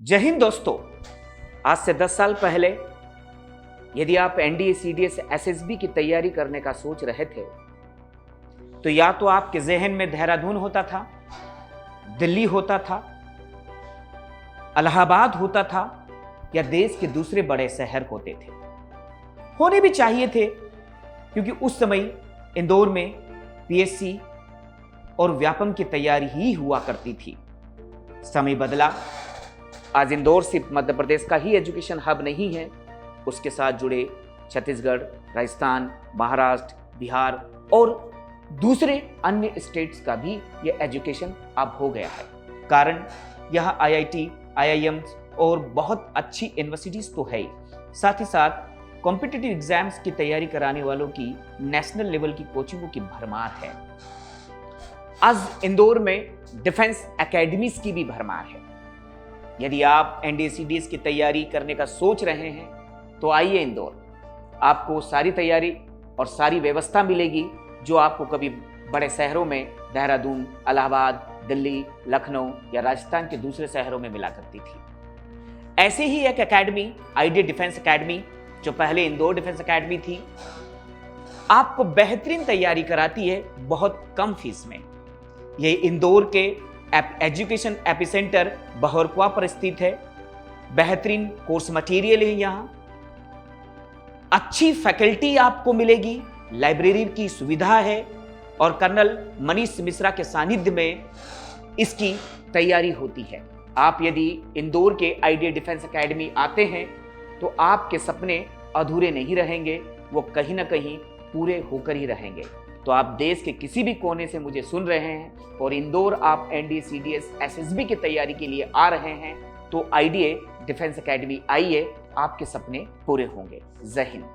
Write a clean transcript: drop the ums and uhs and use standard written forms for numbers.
जय हिंद दोस्तों। आज से 10 साल पहले यदि आप एनडीए सीडीएस एसएसबी की तैयारी करने का सोच रहे थे तो या तो आपके जहन में देहरादून होता था, दिल्ली होता था, इलाहाबाद होता था या देश के दूसरे बड़े शहर होते थे। होने भी चाहिए थे क्योंकि उस समय इंदौर में पीएससी और व्यापम की तैयारी ही हुआ करती थी। समय बदला, आज इंदौर सिर्फ मध्य प्रदेश का ही एजुकेशन हब नहीं है, उसके साथ जुड़े छत्तीसगढ़, राजस्थान, महाराष्ट्र, बिहार और दूसरे अन्य स्टेट्स का भी ये एजुकेशन अब हो गया है। कारण यहाँ आईआईटी, आईआईएम्स और बहुत अच्छी यूनिवर्सिटीज तो है, साथ ही साथ कॉम्पिटिटिव एग्जाम्स की तैयारी कराने वालों की नेशनल लेवल की कोचिंगों की भरमार है। आज इंदौर में डिफेंस एकेडमीज की भी भरमार है। यदि आप एनडीए सीडीएस की तैयारी करने का सोच रहे हैं तो आइए इंदौर, आपको सारी तैयारी और सारी व्यवस्था मिलेगी जो आपको कभी बड़े शहरों में देहरादून, इलाहाबाद, दिल्ली, लखनऊ या राजस्थान के दूसरे शहरों में मिला करती थी। ऐसे ही एक एकेडमी आईडी डिफेंस एकेडमी, जो पहले इंदौर डिफेंस एकेडमी थी, आपको बेहतरीन तैयारी कराती है बहुत कम फीस में। ये इंदौर के एजुकेशन एपिसेंटर बहरकुआ पर स्थित है। बेहतरीन कोर्स मटेरियल है, यहाँ अच्छी फैकल्टी आपको मिलेगी, लाइब्रेरी की सुविधा है और कर्नल मनीष मिश्रा के सानिध्य में इसकी तैयारी होती है। आप यदि इंदौर के आईडी डिफेंस एकेडमी आते हैं तो आपके सपने अधूरे नहीं रहेंगे, वो कहीं ना कहीं पूरे होकर ही रहेंगे। तो आप देश के किसी भी कोने से मुझे सुन रहे हैं और इंदौर आप एनडीए सीडीएस एसएसबी की तैयारी के लिए आ रहे हैं तो आईडीए डिफेंस एकेडमी आइए, आपके सपने पूरे होंगे। जय हिंद।